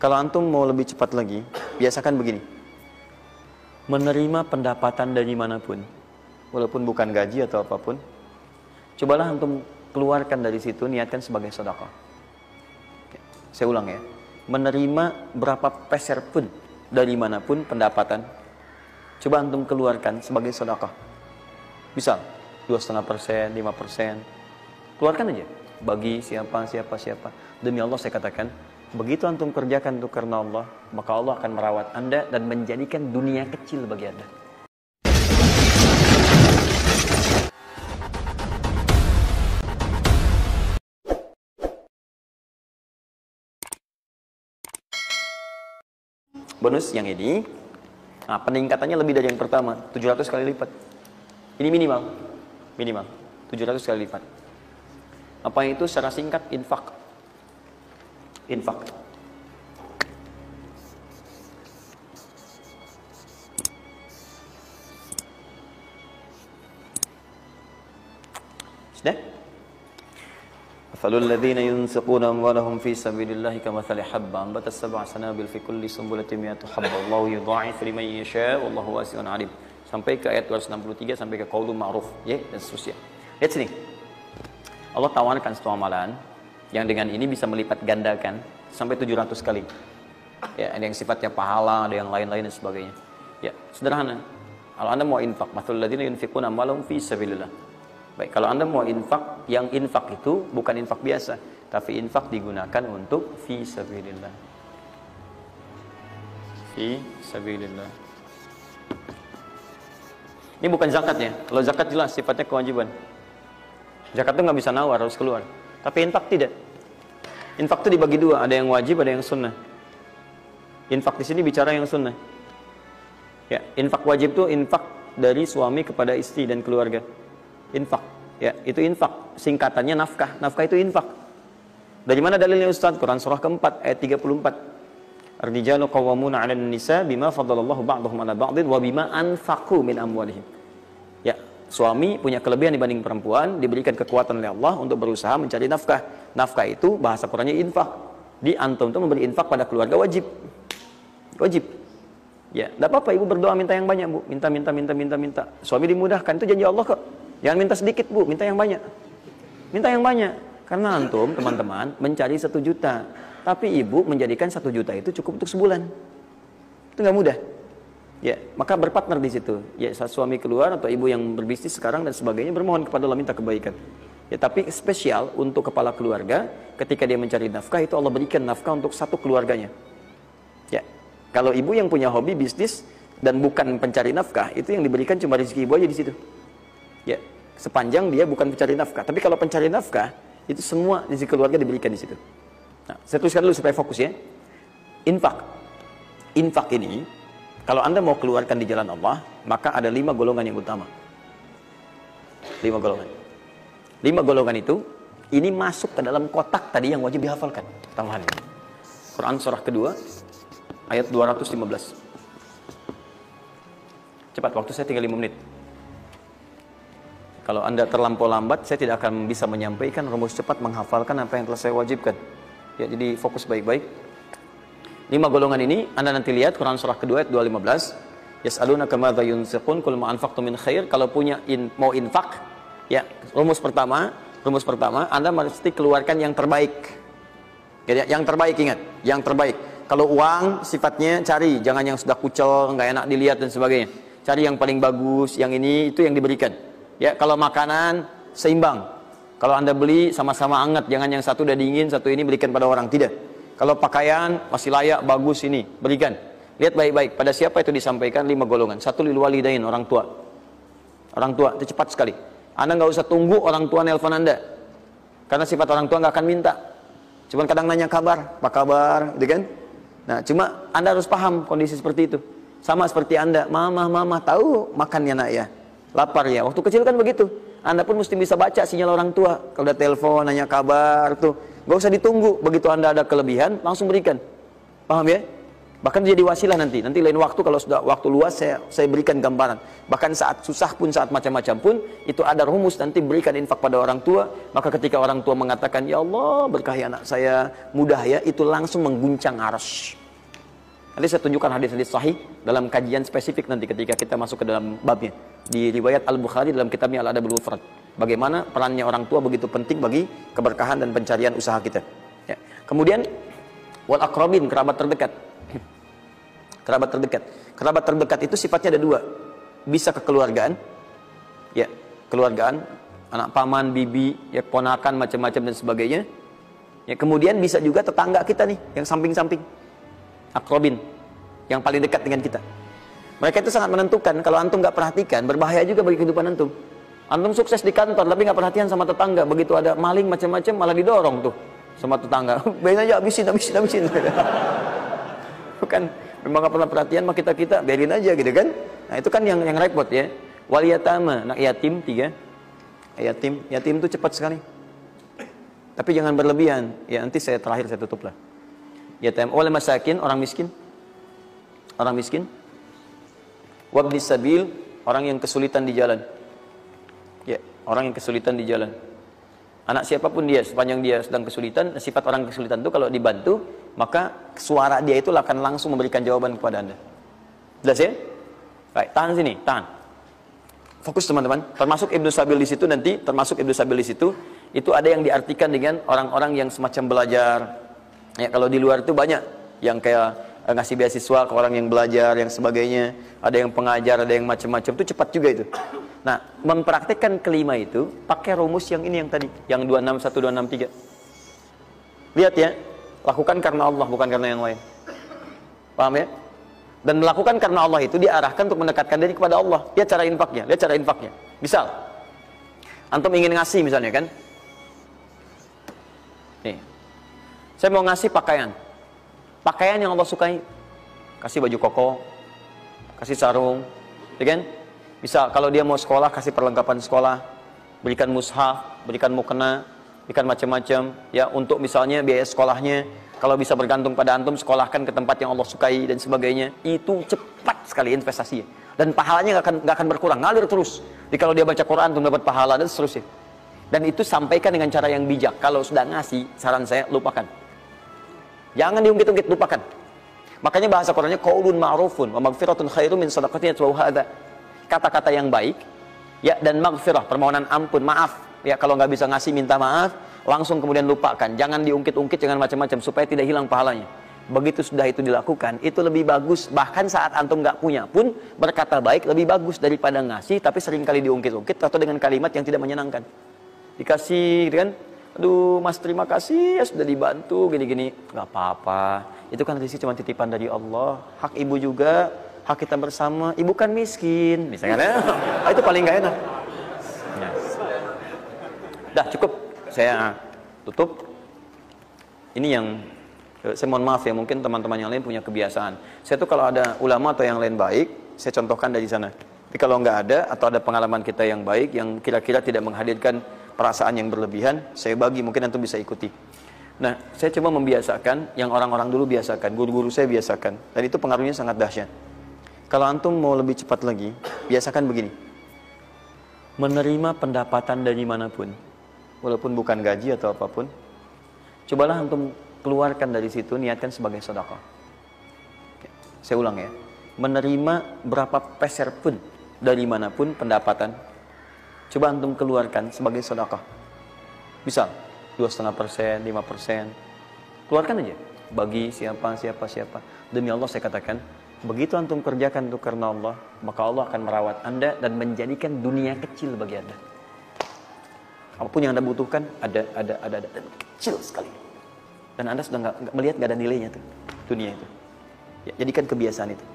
Kalau antum mau lebih cepat lagi, biasakan begini. Menerima pendapatan dari manapun, walaupun bukan gaji atau apapun, cobalah antum keluarkan dari situ, niatkan sebagai sedekah. Saya ulang ya. Menerima berapa peser pun dari manapun pendapatan, coba antum keluarkan sebagai sedekah. Misal 2,5%, 5%, keluarkan aja. Bagi siapa. Demi Allah saya katakan, begitu antum kerjakan itu karena Allah, maka Allah akan merawat Anda dan menjadikan dunia kecil bagi Anda. Bonus yang ini, nah peningkatannya lebih dari yang pertama, 700 kali lipat. Ini minimal 700 kali lipat. Apa itu secara singkat? Infak. Sudah? Mathalul ladzina yunfiquna amwalahum fi sabilillahi kamathali habba ambatat sab'a sanabil fi kulli sunbulatin mi'atu habba Allahu yudha'ifu liman yasha' wallahu wasi'un 'alim. Sampai ke ayat 263 sampai ke qaulun ma'ruf, ya, dan seterusnya. Lihat sini. Allah tawarkan satu amalan yang dengan ini bisa melipat gandakan sampai 700 kali. Ya, ada yang sifatnya pahala, ada yang lain-lain dan sebagainya. Ya, sederhana. Kalau Anda mau infak, mathalul ladzina yunfiquna amwalahum fi sabilillah. Baik, kalau Anda mau infak, yang infak itu bukan infak biasa, tapi infak digunakan untuk fi sabilillah. Fi sabilillah. Ini bukan zakatnya. Kalau zakat jelas sifatnya kewajiban. Zakat itu nggak bisa nawar, harus keluar. Tapi infak tidak. Infak itu dibagi dua, ada yang wajib, ada yang sunnah. Infak di sini bicara yang sunnah. Ya, infak wajib itu infak dari suami kepada istri dan keluarga. Infak, ya, itu infak. Singkatannya nafkah. Nafkah itu infak. Dari mana dalilnya Ustaz? Quran surah keempat ayat 34. Ar-rijalu qawwamuna 'alan nisa bima faddalallahu ba'dahum 'ala ba'din wa bima anfaqu min amwalihim. Ya, suami punya kelebihan dibanding perempuan, diberikan kekuatan oleh Allah untuk berusaha mencari nafkah. Nafkah itu bahasa Qurannya infak. Di antum itu memberi infak pada keluarga wajib. Wajib. Ya, enggak apa-apa ibu berdoa minta yang banyak, Bu. Minta. Suami dimudahkan, itu janji Allah kok. Jangan minta sedikit, Bu, minta yang banyak. Minta yang banyak. Karena antum, teman-teman, mencari 1 juta. Tapi ibu menjadikan 1 juta itu cukup untuk sebulan. Itu nggak mudah. Ya, maka berpartner di situ. Ya, saat suami keluar atau ibu yang berbisnis sekarang dan sebagainya bermohon kepada Allah minta kebaikan. Ya, tapi spesial untuk kepala keluarga, ketika dia mencari nafkah itu Allah berikan nafkah untuk satu keluarganya. Ya, kalau ibu yang punya hobi bisnis dan bukan pencari nafkah, itu yang diberikan cuma rezeki ibu aja di situ. Ya, sepanjang dia bukan pencari nafkah. Tapi kalau pencari nafkah, itu semua rezeki keluarga diberikan di situ. Nah, saya tuliskan dulu supaya fokus ya. Infak. Infak ini, kalau Anda mau keluarkan di jalan Allah, maka ada 5 golongan yang utama. 5 golongan. 5 golongan itu, ini masuk ke dalam kotak tadi yang wajib dihafalkan. Tambahan ini. Quran surah kedua, ayat 215. Cepat, waktu saya tinggal 5 menit. Kalau Anda terlampau lambat, saya tidak akan bisa menyampaikan rumus cepat menghafalkan apa yang telah saya wajibkan. Ya, jadi fokus baik-baik. 5 golongan ini Anda nanti lihat Quran surah kedua ayat 215. Yas'alunaka madza yunfiqun qul ma anfaqtum min khair. Kalau punya mau infak, ya, rumus pertama Anda mesti keluarkan yang terbaik. Jadi yang terbaik, ingat, yang terbaik. Kalau uang sifatnya cari, jangan yang sudah kucel, nggak enak dilihat dan sebagainya. Cari yang paling bagus, yang ini itu yang diberikan. Ya, kalau makanan seimbang. Kalau Anda beli sama-sama hangat, jangan yang satu udah dingin, satu ini berikan pada orang, tidak. Kalau pakaian masih layak, bagus ini, berikan. Lihat baik-baik, pada siapa itu disampaikan 5 golongan. 1 lil walidain, orang tua. Orang tua itu cepat sekali. Anda nggak usah tunggu orang tua nelpon Anda. Karena sifat orang tua nggak akan minta. Cuman kadang nanya kabar, apa kabar, gitu kan? Nah, cuma Anda harus paham kondisi seperti itu. Sama seperti Anda, mama tahu makannya nak ya. Lapar ya, waktu kecil kan begitu. Anda pun mesti bisa baca sinyal orang tua. Kalau udah telepon, nanya kabar tuh, gak usah ditunggu. Begitu Anda ada kelebihan, langsung berikan. Paham ya? Bahkan jadi wasilah nanti lain waktu kalau sudah waktu luas saya berikan gambaran. Bahkan saat susah pun, saat macam-macam pun, itu ada rumus nanti berikan infak pada orang tua. Maka ketika orang tua mengatakan, ya Allah berkahi anak saya, mudah ya, itu langsung mengguncang arsy. Nanti saya tunjukkan hadis-hadis sahih dalam kajian spesifik nanti ketika kita masuk ke dalam babnya. Di riwayat Al-Bukhari dalam kitabnya Al-Adabul Mufrad. Bagaimana perannya orang tua begitu penting bagi keberkahan dan pencarian usaha kita. Ya. Kemudian, wal aqrabin, kerabat terdekat. Kerabat terdekat itu sifatnya ada dua. Bisa kekeluargaan, ya, keluargaan, anak paman, bibi, ya, ponakan, macam-macam dan sebagainya. Ya, kemudian bisa juga tetangga kita nih, yang samping-samping. Akrobin, yang paling dekat dengan kita. Mereka itu sangat menentukan. Kalau antum nggak perhatikan, berbahaya juga bagi kehidupan antum. Antum sukses di kantor, tapi nggak perhatian sama tetangga. Begitu ada maling macam-macam, malah didorong tuh sama tetangga. Biarin aja, habisin. Bukan, memang nggak pernah perhatian sama kita, biarin aja gitu kan. Nah itu kan yang repot ya. Wal yatama, anak yatim 3. Yatim itu cepat sekali. Tapi jangan berlebihan. Ya nanti terakhir saya tutup lah. Yatim, wal masakin, orang miskin. Wabnis sabil, orang yang kesulitan di jalan. Ya, orang yang kesulitan di jalan. Anak siapapun dia, sepanjang dia sedang kesulitan, sifat orang kesulitan itu kalau dibantu, maka suara dia itu akan langsung memberikan jawaban kepada Anda. Jelas ya? Baik, tahan sini, tahan. Fokus teman-teman. Termasuk Ibnu Sabil di situ nanti, itu ada yang diartikan dengan orang-orang yang semacam belajar. Ya, kalau di luar itu banyak yang kayak ngasih beasiswa ke orang yang belajar, yang sebagainya. Ada yang pengajar, ada yang macam-macam. Itu cepat juga itu. Nah, mempraktikkan kelima itu pakai rumus yang ini yang tadi, yang 261, 263. Lihat ya, lakukan karena Allah, bukan karena yang lain. Paham ya? Dan melakukan karena Allah itu diarahkan untuk mendekatkan diri kepada Allah. Lihat cara infaknya. Misal, antum ingin ngasih misalnya kan? Nih, saya mau ngasih pakaian yang Allah sukai. Kasih baju koko, kasih sarung, ya kan? Misal kalau dia mau sekolah, kasih perlengkapan sekolah, berikan mushaf, berikan mukena, berikan macam-macam, ya untuk misalnya biaya sekolahnya. Kalau bisa bergantung pada antum, sekolahkan ke tempat yang Allah sukai dan sebagainya. Itu cepat sekali investasinya. Dan pahalanya nggak akan berkurang, ngalir terus. Jadi kalau dia baca Quran, antum dapat pahala dan seterusnya. Dan itu sampaikan dengan cara yang bijak. Kalau sudah ngasih, saran saya lupakan. Jangan diungkit-ungkit, lupakan. Makanya bahasa Qurannya qaulun ma'rufun wa maghfiratun khairum min shadaqatin yatba'uha adza. Kata-kata yang baik, ya, dan maghfirah, permohonan ampun, maaf. Ya, kalau nggak bisa ngasih, minta maaf, langsung kemudian lupakan. Jangan diungkit-ungkit, jangan macam-macam, supaya tidak hilang pahalanya. Begitu sudah itu dilakukan, itu lebih bagus. Bahkan saat antum nggak punya pun, berkata baik lebih bagus daripada ngasih, tapi seringkali diungkit-ungkit atau dengan kalimat yang tidak menyenangkan. Dikasih, gitu kan? Aduh, mas terima kasih, ya sudah dibantu, gini-gini. Nggak apa-apa. Itu kan rezeki cuma titipan dari Allah. Hak ibu juga. Hak kita bersama, ibu kan miskin misalnya. Itu paling gak enak ya. Dah cukup, saya tutup. Ini yang saya mohon maaf ya, mungkin teman-teman yang lain punya kebiasaan. Saya tuh kalau ada ulama atau yang lain baik, saya contohkan dari sana. Tapi kalau nggak ada, atau ada pengalaman kita yang baik, yang kira-kira tidak menghadirkan perasaan yang berlebihan, saya bagi, mungkin antum bisa ikuti. Nah, saya coba membiasakan yang orang-orang dulu biasakan, guru-guru saya biasakan, dan itu pengaruhnya sangat dahsyat. Kalau antum mau lebih cepat lagi, biasakan begini. Menerima pendapatan dari manapun, walaupun bukan gaji atau apapun, cobalah antum keluarkan dari situ, niatkan sebagai sedekah. Saya ulang ya. Menerima berapa peser pun dari manapun pendapatan, coba antum keluarkan sebagai sedekah. Misal 2,5%, 5%. Keluarkan aja. Bagi siapa. Demi Allah saya katakan, begitu antum kerjakan itu karena Allah, maka Allah akan merawat Anda dan menjadikan dunia kecil bagi Anda. Apapun yang Anda butuhkan, ada dan kecil sekali. Dan Anda sudah nggak melihat, nggak ada nilainya tuh dunia itu. Ya, jadikan kebiasaan itu.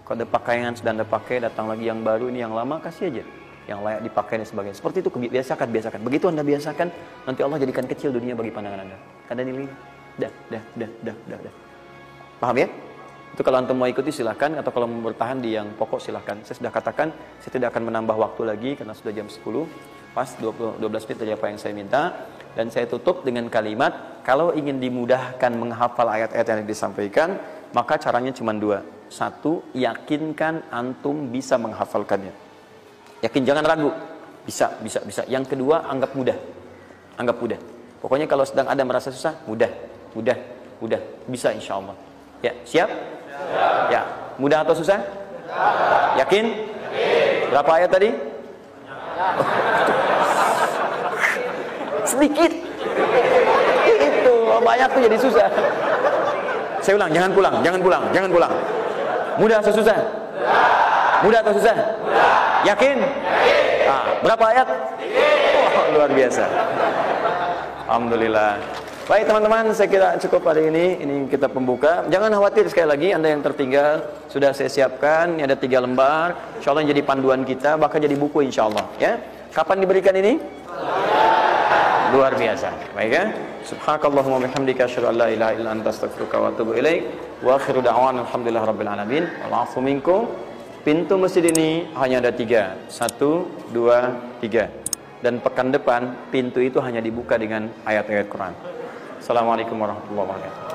Kalau ada pakaian sudah Anda pakai, datang lagi yang baru, ini yang lama kasih aja, yang layak dipakai dan sebagainya. Seperti itu, biasakan. Begitu Anda biasakan, nanti Allah jadikan kecil dunia bagi pandangan Anda. Ada nilainya. Dah. Paham ya? Itu kalau antum mau ikuti silahkan, atau kalau mau bertahan di yang pokok silahkan. Saya sudah katakan, saya tidak akan menambah waktu lagi karena sudah jam 10, pas 12 menit dari apa yang saya minta. Dan saya tutup dengan kalimat, kalau ingin dimudahkan menghafal ayat-ayat yang disampaikan, maka caranya cuma dua. Satu, yakinkan antum bisa menghafalkannya. Yakin, jangan ragu. Bisa. Yang kedua, anggap mudah. Pokoknya kalau sedang ada merasa susah, mudah. Bisa insya Allah. Ya, siap? Ya. Mudah atau susah? Yakin? Berapa ayat tadi? Sedikit. Itu banyak tuh jadi susah. Saya ulang, jangan pulang. Mudah atau susah? Mudah atau susah? Yakin? Berapa ayat? Luar biasa. Alhamdulillah. Baik teman-teman, saya kira cukup hari ini. Ini kita pembuka. Jangan khawatir, sekali lagi Anda yang tertinggal sudah saya siapkan. Ini ada 3 lembar. Insya Allah jadi panduan kita, bahkan jadi buku insya Allah. Ya. Kapan diberikan ini? Luar biasa. Baik ya. Subhanakallahumma bihamdika asyhadu an la ilaha illa anta astaghfiruka wa atubu ilaik. Wa akhiru da'wana alhamdulillahirabbil alamin. Wal 'afu minkum. Pintu masjid ini hanya ada 3. 1, 2, 3. Dan pekan depan pintu itu hanya dibuka dengan ayat-ayat Quran. Assalamualaikum warahmatullahi wabarakatuh.